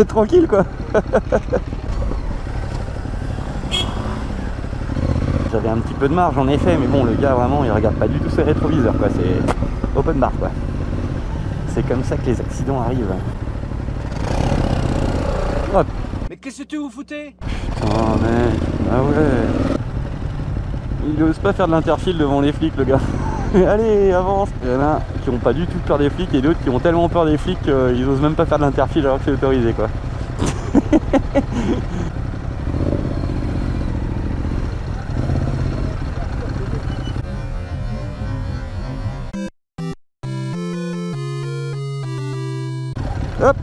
Tranquille quoi. J'avais un petit peu de marge en effet, mais bon, le gars vraiment il regarde pas du tout ses rétroviseurs quoi, c'est open bar quoi. C'est comme ça que les accidents arrivent. Hop. Mais qu'est-ce que vous foutez? Putain mec, ah ouais. Il ose pas faire de l'interfile devant les flics le gars. Allez, avance. Il y en a qui ont pas du tout peur des flics et d'autres qui ont tellement peur des flics qu'ils osent même pas faire de l'interfile alors que c'est autorisé quoi. Hop.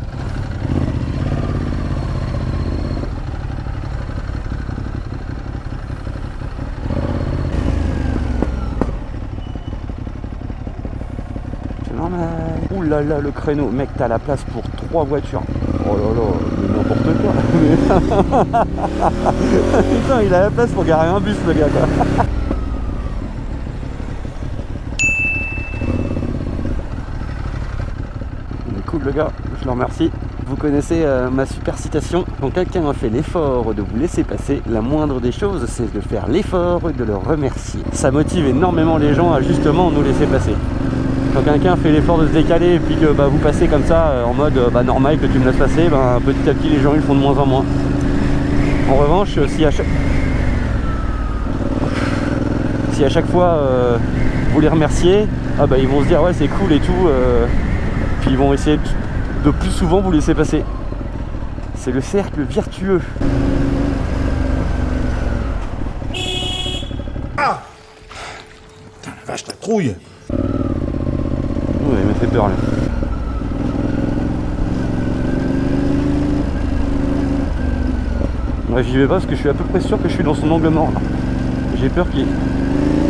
C'est normal. Ouh là là, le créneau. Mec, t'as la place pour 3 voitures. Oh là là, mais n'importe quoi. Putain, il a la place pour garer un bus le gars quoi. Il est cool le gars, je le remercie. Vous connaissez ma super citation. Quand quelqu'un a fait l'effort de vous laisser passer, la moindre des choses, c'est de faire l'effort de le remercier. Ça motive énormément les gens à justement nous laisser passer. Quand quelqu'un fait l'effort de se décaler et puis que vous passez comme ça en mode normal que tu me laisses passer, petit à petit les gens ils font de moins en moins. En revanche, si à chaque fois vous les remerciez, ils vont se dire ouais c'est cool et tout, puis ils vont essayer de plus souvent vous laisser passer. C'est le cercle vertueux. Ah putain la vache, la trouille. Ouais, il m'a fait peur là. Ouais, j'y vais pas parce que je suis à peu près sûr que je suis dans son angle mort. J'ai peur qu'il...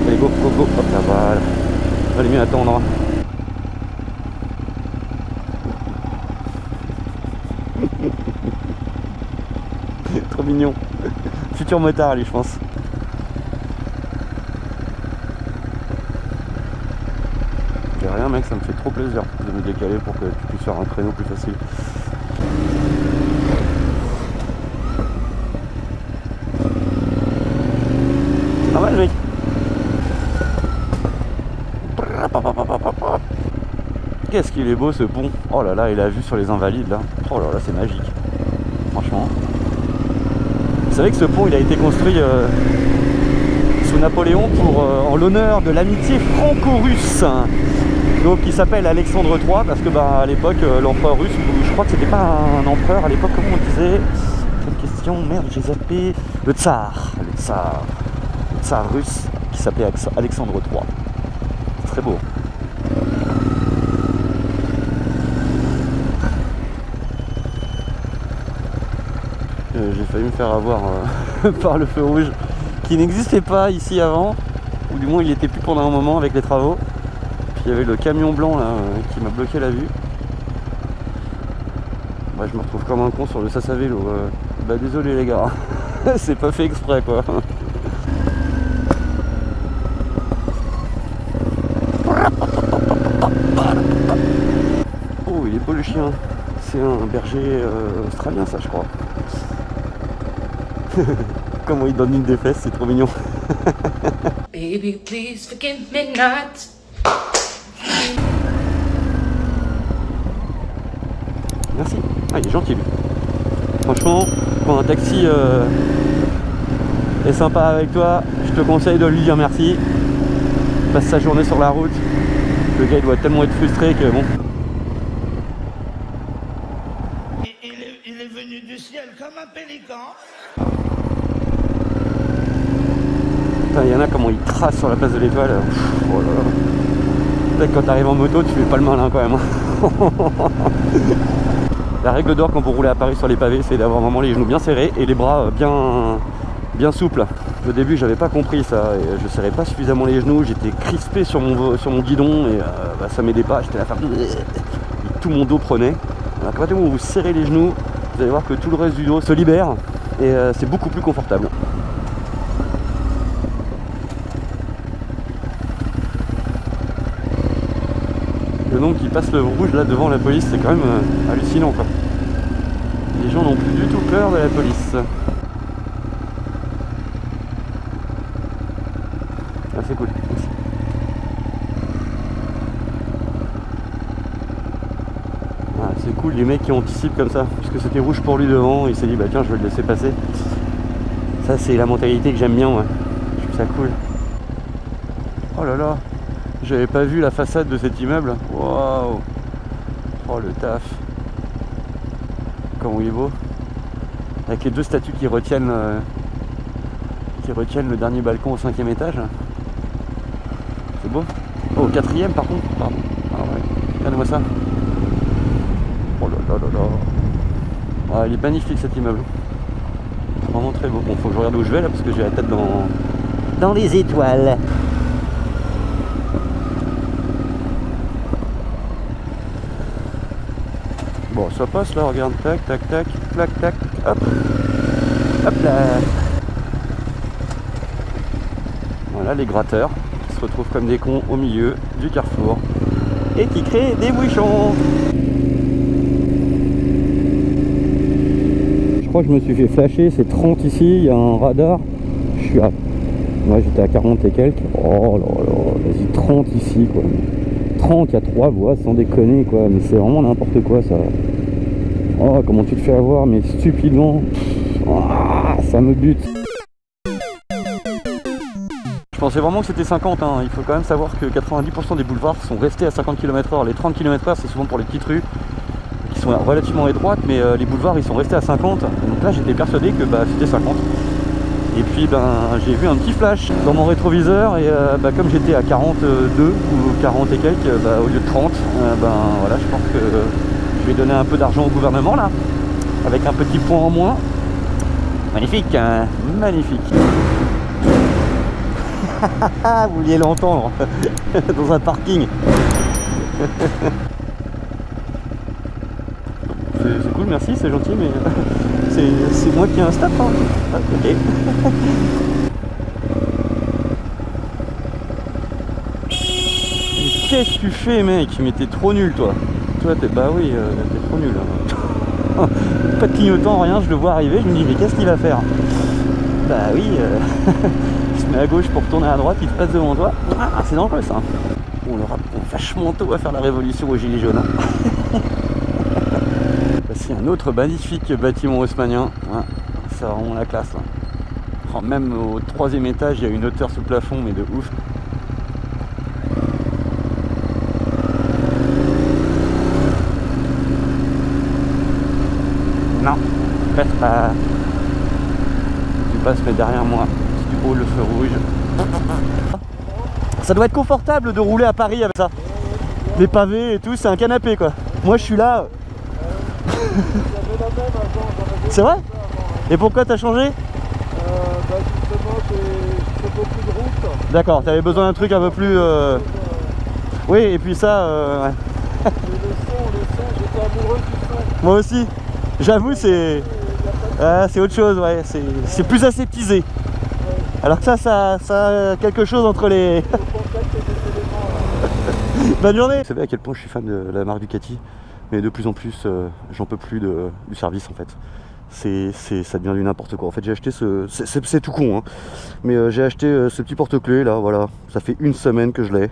Allez, go, go, go. Hop là, voilà. Allez, mieux attendre. Trop mignon. Futur motard, lui, je pense. Y'a rien, mec, ça me fait trop plaisir de me décaler pour que tu puisses faire un créneau plus facile. Pas mal, mec. Qu'est-ce qu'il est beau ce pont. Oh là là, et la vue sur les Invalides là. Oh là là, c'est magique. Franchement. Vous savez que ce pont il a été construit sous Napoléon en l'honneur de l'amitié franco-russe. Donc il s'appelle Alexandre III parce que à l'époque l'empereur russe, je crois que c'était pas un empereur à l'époque, comment on disait? Quelle question, merde, j'ai zappé. Le tsar russe qui s'appelait Alexandre III. C'est très beau. J'ai failli me faire avoir par le feu rouge qui n'existait pas ici avant, ou du moins il était plus pendant un moment avec les travaux. Puis il y avait le camion blanc là qui m'a bloqué la vue. Je me retrouve comme un con sur le sas à vélo. Désolé les gars, c'est pas fait exprès quoi. Oh il est beau le chien. C'est un berger australien ça je crois. Comment il donne une des fesses, c'est trop mignon. Baby, please forgive me not. Merci. Ah, il est gentil lui. Franchement, quand un taxi est sympa avec toi, je te conseille de lui dire merci. Il passe sa journée sur la route. Le gars il doit tellement être frustré que bon. Il est venu du ciel comme un pélican. Il y en a comment ils tracent sur la place de l'Étoile. Oh là là. Peut-être quand tu arrives en moto, tu fais pas le malin quand même. La règle d'or quand vous roulez à Paris sur les pavés, c'est d'avoir vraiment les genoux bien serrés et les bras bien souples. Au début, j'avais pas compris ça. Et je serrais pas suffisamment les genoux. J'étais crispé sur mon guidon et ça m'aidait pas. J'étais là à faire... Et tout mon dos prenait. Alors, à partir du moment où vous serrez les genoux, vous allez voir que tout le reste du dos se libère et c'est beaucoup plus confortable. Le nombre qui passe le rouge là devant la police, c'est quand même hallucinant quoi. Les gens n'ont plus du tout peur de la police. Ah, c'est cool. Ah, c'est cool les mecs qui anticipent comme ça. Puisque c'était rouge pour lui devant, il s'est dit bah tiens je vais le laisser passer. Ça c'est la mentalité que j'aime bien, ouais. Je trouve ça cool. Oh là là, j'avais pas vu la façade de cet immeuble. Waouh. Oh le taf. Comment il est beau. Avec les deux statues qui retiennent le dernier balcon au 5e étage. C'est beau. Oh, au 4e par contre. Pardon. Ah ouais. Regarde-moi ça. Oh là là là là. Ah, il est magnifique cet immeuble. Vraiment très beau. Bon, faut que je regarde où je vais là parce que j'ai la tête dans les étoiles. Bon, ça passe là, regarde, tac, tac, tac, tac, tac, hop, hop là. Voilà les gratteurs qui se retrouvent comme des cons au milieu du carrefour et qui créent des bouchons. Je crois que je me suis fait flasher, c'est 30 ici, il y a un radar. Je suis à... Moi j'étais à 40 et quelques. Oh là là, vas-y, 30 ici quoi. 30, il y a 3 voies sans déconner quoi, mais c'est vraiment n'importe quoi ça. Oh comment tu te fais avoir mais stupidement. Oh, ça me bute. Je pensais vraiment que c'était 50 hein. Il faut quand même savoir que 90% des boulevards sont restés à 50 km/h. Les 30 km/h c'est souvent pour les petites rues qui sont relativement étroites, mais les boulevards ils sont restés à 50. Donc là j'étais persuadé que bah, c'était 50. Et puis ben j'ai vu un petit flash dans mon rétroviseur et bah, comme j'étais à 42 ou 40 et quelques, bah, au lieu de 30, ben voilà, je pense que je vais donner un peu d'argent au gouvernement là, avec un petit point en moins. Magnifique, hein, magnifique. Vous vouliez l'entendre dans un parking. C'est cool, merci, c'est gentil, mais c'est moi qui ai un stop. Hein. Ah, ok. Qu'est-ce que tu fais, mec? Mais t'es trop nul, toi. Toi, t'es... Bah oui, t'es trop nul. Hein. Pas de clignotant, rien, je le vois arriver, je me dis, mais qu'est-ce qu'il va faire? Bah oui, il se met à gauche pour tourner à droite, il se passe devant toi. Ah, c'est dangereux, ça. On aura vachement tôt à faire la révolution aux gilets jaunes. Hein. Voici un autre magnifique bâtiment haussmannien. Ouais, c'est vraiment la classe. Là. Oh, même au 3e étage, il y a une hauteur sous plafond, mais de ouf. Non, passe pas. Tu passes, mais derrière moi. Si tu roules le feu rouge. Ça doit être confortable de rouler à Paris avec ça. Les pavés et tout, c'est un canapé quoi. Moi je suis là. C'est vrai? Et pourquoi t'as changé? Bah justement, j'ai fait beaucoup de route. D'accord, t'avais besoin d'un truc un peu plus... Oui, et puis ça... Ouais. Et le son, j'étais amoureux du son. Moi aussi. J'avoue, c'est... c'est autre chose, ouais. C'est plus aseptisé. Ouais. Alors que ça a quelque chose entre les... Bonne journée. Vous savez à quel point je suis fan de la marque Ducati, mais de plus en plus j'en peux plus du service en fait. Ça devient du n'importe quoi. En fait j'ai acheté c'est tout con hein. Mais j'ai acheté ce petit porte-clés là, voilà. Ça fait une semaine que je l'ai.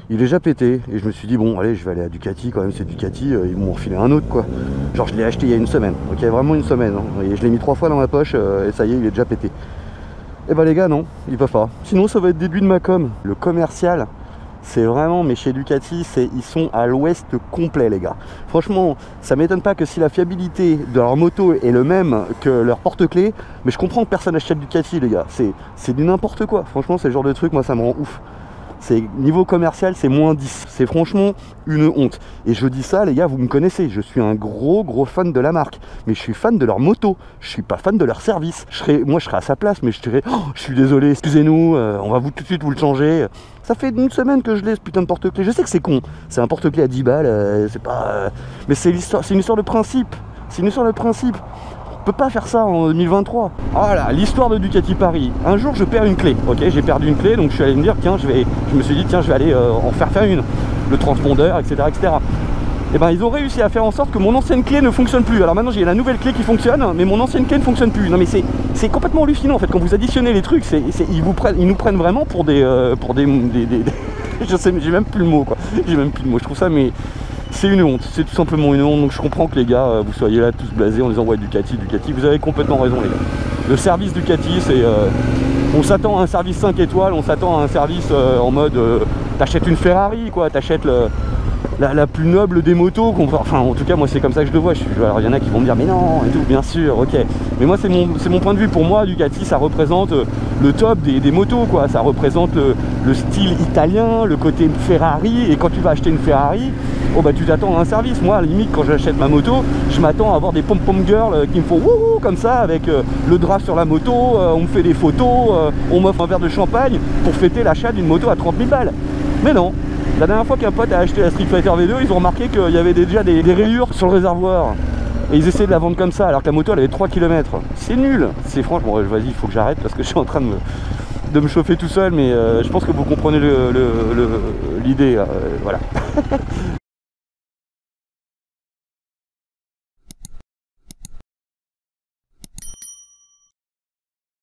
Il est déjà pété et je me suis dit bon allez je vais aller à Ducati quand même, c'est Ducati, ils m'ont refilé un autre quoi. Genre je l'ai acheté il y a une semaine, ok, vraiment une semaine hein. Et je l'ai mis 3 fois dans ma poche et ça y est il est déjà pété. Et bah les gars non, ils peuvent pas. Sinon ça va être début de ma com. Le commercial, c'est vraiment, mais chez Ducati, ils sont à l'ouest complet les gars. Franchement, ça m'étonne pas que si la fiabilité de leur moto est le même que leur porte-clés, mais je comprends que personne n'achète Ducati les gars. C'est du n'importe quoi. Franchement, c'est le genre de truc, moi ça me rend ouf. Niveau commercial, c'est moins 10. C'est franchement une honte. Et je dis ça, les gars, vous me connaissez. Je suis un gros fan de la marque. Mais je suis fan de leur moto. Je suis pas fan de leur service. Moi, je serais à sa place, mais je dirais oh, je suis désolé, excusez-nous, on va tout de suite vous le changer. Ça fait une semaine que je l'ai, ce putain de porte-clés. Je sais que c'est con. C'est un porte-clés à 10 balles. C'est pas... Mais c'est une histoire de principe. C'est une histoire de principe. On peut pas faire ça en 2023. Voilà, l'histoire de Ducati Paris. Un jour je perds une clé, ok, j'ai perdu une clé, donc je suis allé me dire tiens je me suis dit tiens je vais aller en faire une, le transpondeur, etc. etc. et ben ils ont réussi à faire en sorte que mon ancienne clé ne fonctionne plus. Alors maintenant j'ai la nouvelle clé qui fonctionne, mais mon ancienne clé ne fonctionne plus. Non mais c'est complètement hallucinant en fait, quand vous additionnez les trucs, ils nous prennent vraiment pour des je sais, j'ai même plus le mot quoi. J'ai même plus le mot. Je trouve ça, mais c'est une honte, c'est tout simplement une honte. Donc je comprends que les gars, vous soyez là tous blasés en disant ouais Ducati, vous avez complètement raison les gars. Le service Ducati, c'est on s'attend à un service 5 étoiles, on s'attend à un service en mode t'achètes une Ferrari quoi, t'achètes la plus noble des motos, enfin en tout cas moi c'est comme ça que je le vois. Alors il y en a qui vont me dire mais non et tout, bien sûr, ok, mais moi c'est mon point de vue. Pour moi Ducati ça représente le top des motos quoi, ça représente le style italien, le côté Ferrari, et quand tu vas acheter une Ferrari, oh bah tu t'attends à un service. Moi à la limite quand j'achète ma moto, je m'attends à avoir des pom-pom girls qui me font wouhou comme ça avec le drap sur la moto, on me fait des photos, on m'offre un verre de champagne pour fêter l'achat d'une moto à 30 000 balles. Mais non. La dernière fois qu'un pote a acheté la Street Fighter V2, ils ont remarqué qu'il y avait déjà des rayures sur le réservoir. Et ils essayaient de la vendre comme ça, alors que la moto elle avait 3 km. C'est nul. C'est franchement, vas-y, il faut que j'arrête parce que je suis en train de me chauffer tout seul, mais je pense que vous comprenez l'idée. Voilà.